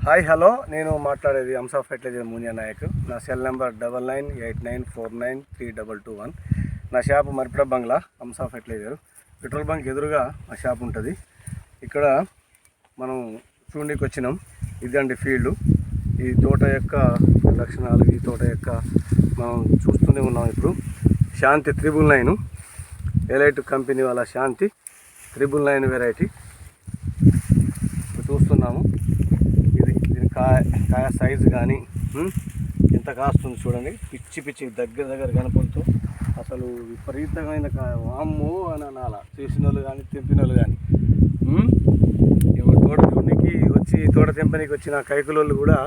Hi hello, నేను మాట్లాడేది అంశా fertiliser Muniya Naik. నా సెల్ నెంబర్ 9989493221. నా షాపు మర్పిడ బంగ్లా అంశా ఫెర్టిలైజర్. పెట్రోల్ బంక్ ఎదురుగా మా షాప్ ఉంటుంది. ఇక్కడ మనం చూడడానికి వచ్చినాం. ఇదండి ఫీల్డ్. ఈ తోట యొక్క లక్షణాలు, ఈ తోట యొక్క మనం చూస్తూనే ఉన్నాం. ఇప్పుడు శాంతి 999 ఎలైట్ కంపెనీ వాళ్ళ శాంతి 999 వెరైటీ చూస్తున్నాము. దీని కాయ సైజు కానీ ఎంత కాస్తుంది చూడండి. పిచ్చి దగ్గర కనపడుతూ అసలు విపరీతమైన కాయ. వామ్మో అని అనాలా, చేసిన వాళ్ళు కానీ తెంపిన వాళ్ళు కానీ. తోట చూడడానికి వచ్చి తోట తెంపనికి వచ్చిన కైకులోళ్ళు కూడా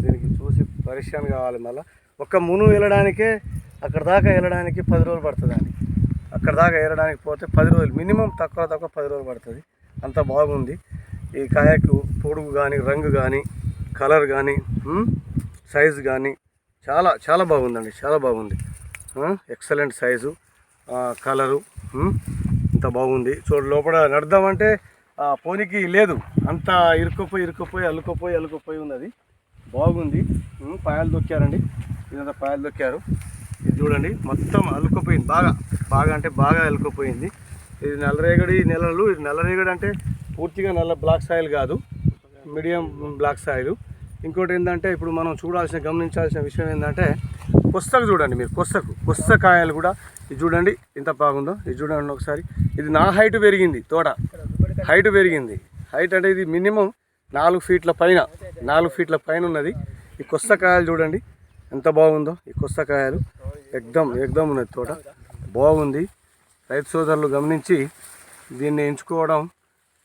దీనికి చూసి పరిశ్రమ కావాలి. మళ్ళీ ఒక్క మును వెళ్ళడానికే అక్కడ దాకా వెళ్ళడానికి 10 రోజులు పడుతుందండి. అక్కడ దాకా వెళ్ళడానికి పోతే 10 రోజులు మినిమం, తక్కువ 10 రోజులు పడుతుంది. అంత బాగుంది. ఈ కాయకు పొడుగు కానీ, రంగు కానీ, కలర్ కానీ, సైజు కానీ చాలా బాగుందండి. చాలా బాగుంది. ఎక్సలెంట్ సైజు, కలరు ఇంత బాగుంది. చూడు, లోపల నడదామంటే పోనీకి లేదు. అంత ఇరుక్కుపోయి అల్లుకుపోయి ఉన్నది. బాగుంది. పాయలు దొక్కారండి. ఇదంతా పాయలు దొక్కారు. ఇది చూడండి, మొత్తం అల్లుకుపోయింది. బాగా అంటే బాగా అల్లుకుపోయింది. ఇది నల్లరేగడి నెలలు. ఇది నల్లరేగడి అంటే పూర్తిగా నల్ల బ్లాక్ సాయిల్ కాదు, మీడియం బ్లాక్ సాయిల్. ఇంకోటి ఏంటంటే ఇప్పుడు మనం గమనించాల్సిన విషయం ఏంటంటే కొస్తకు చూడండి మీరు. కొస్త కాయలు కూడా ఇది చూడండి ఎంత బాగుందో. ఇది చూడండి ఒకసారి. ఇది నా హైట్ పెరిగింది. తోట హైట్ పెరిగింది. హైట్ అంటే ఇది మినిమం 4 ఫీట్ల పైన ఉన్నది. ఈ కొస్త కాయలు చూడండి ఎంత బాగుందో. ఈ కొస్త కాయలు ఎగ్దమ్ ఉన్నది. తోట బాగుంది. రైతు సోదరులు గమనించి దీన్ని ఎంచుకోవడం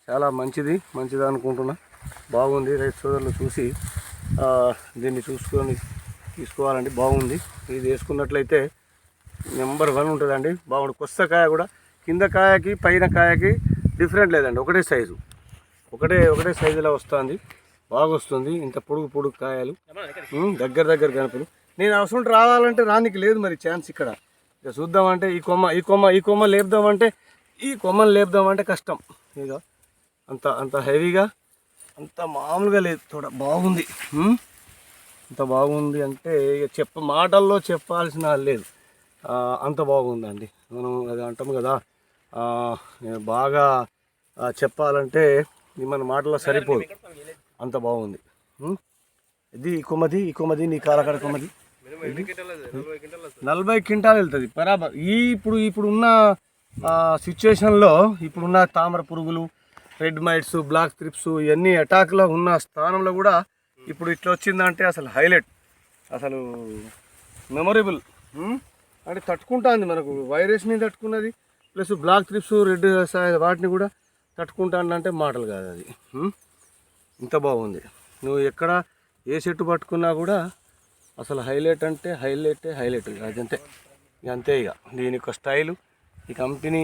చాలా మంచిది అనుకుంటున్నా. బాగుంది. రైతు సోదరులు చూసి దీన్ని చూసుకొని తీసుకోవాలండి. బాగుంది. ఇది వేసుకున్నట్లయితే నెంబర్ 1 ఉంటుందండి. బాగుంది. కొస్త కాయ కూడా కింద కాయకి పైన కాయకి డిఫరెంట్ లేదండి. ఒకటే సైజులో వస్తుంది. బాగా వస్తుంది. ఇంత పొడుగు కాయలు, దగ్గర గణపలు. నేను అవసరం రావాలంటే రానికి లేదు మరి ఛాన్స్. ఇక్కడ ఇక చూద్దామంటే ఈ కొమ్మ లేపుదామంటే ఈ కొమ్మను లేపుదామంటే కష్టం. ఇక అంత హెవీగా, అంత మామూలుగా లేదు. తోట బాగుంది. అంత బాగుంది అంటే ఇక మాటల్లో చెప్పాల్సిన లేదు. అంత బాగుందండి. మనం అది అంటాం కదా, బాగా చెప్పాలంటే మన మాటల్లో సరిపోదు. అంత బాగుంది. ఇది ఈ కొమ్మది నీ కాలకడ కొమ్మది 40 క్వింటాలు వెళ్తుంది బరాబర్. ఇప్పుడున్న సిచ్యువేషన్లో ఇప్పుడున్న తామర పురుగులు, రెడ్ మైట్స్, బ్లాక్ త్రిప్స్ ఇవన్నీ అటాక్లో ఉన్న స్థానంలో కూడా ఇప్పుడు ఇట్లా వచ్చిందంటే అసలు హైలైట్, అసలు మెమొరబుల్. అంటే తట్టుకుంటుంది. మనకు వైరస్ని తట్టుకున్నది, ప్లస్ బ్లాక్ త్రిప్స్, రెడ్ వాటిని కూడా తట్టుకుంటానంటే మాటలు కాదు అది. ఇంత బాగుంది. నువ్వు ఎక్కడ ఏ చెట్టు పట్టుకున్నా కూడా అసలు హైలైట్ అంటే హైలైట్ అదంతే. అంతే ఇక దీని యొక్క స్టైలు, ఈ కంపెనీ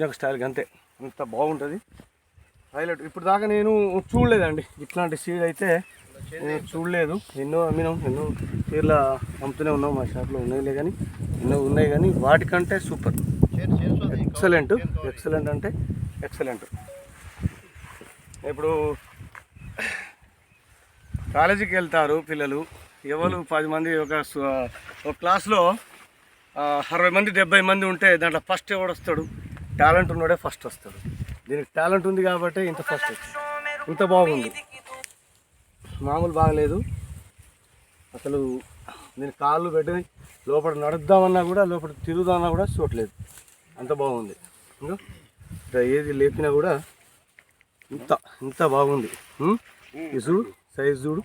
ఒక స్టైల్ అంతే. అంత బాగుంటుంది. హైలైట్. ఇప్పుడు దాకా నేను చూడలేదండి ఇట్లాంటి సీడ్ అయితే. నేను చూడలేదు. ఎన్నో అమ్మినాం, ఎన్నో తీర్ల అమ్ముతూనే ఉన్నాం. మా షాప్లో ఎన్నో ఉన్నాయి కానీ వాటికంటే సూపర్, ఎక్సలెంట్ అంటే ఎక్సలెంట్. ఇప్పుడు కాలేజీకి వెళ్తారు పిల్లలు, ఎవరు 10 మంది ఒక క్లాస్లో 60 మంది 70 మంది ఉంటే దాంట్లో ఫస్ట్ ఎవడు వస్తాడు? టాలెంట్ ఉన్నాడే ఫస్ట్ వస్తాడు. దీనికి టాలెంట్ ఉంది కాబట్టి ఇంత ఫస్ట్ వచ్చింది. ఇంత బాగుంది. మామూలు బాగలేదు అసలు. నేను కాళ్ళు పెట్టి లోపల నడుద్దామన్నా కూడా, లోపల తిరుగుదామన్నా కూడా చూడలేదు. అంత బాగుంది. ఇంకా ఏది లేపినా కూడా ఇంత బాగుంది. ఈ చూడు, సైజు చూడు.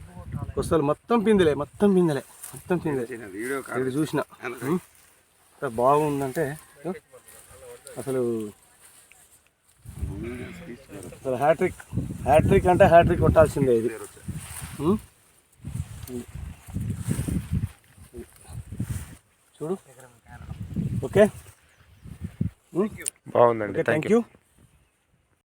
కొస్తలు మొత్తం పిందెలే. ఇది చూసిన ఎంత బాగుందంటే అసలు హ్యాట్రిక్ అంటే హ్యాట్రిక్ కొట్టాల్సిందే ఇది. చూడు. ఓకే, బాగుందండి. Thank you.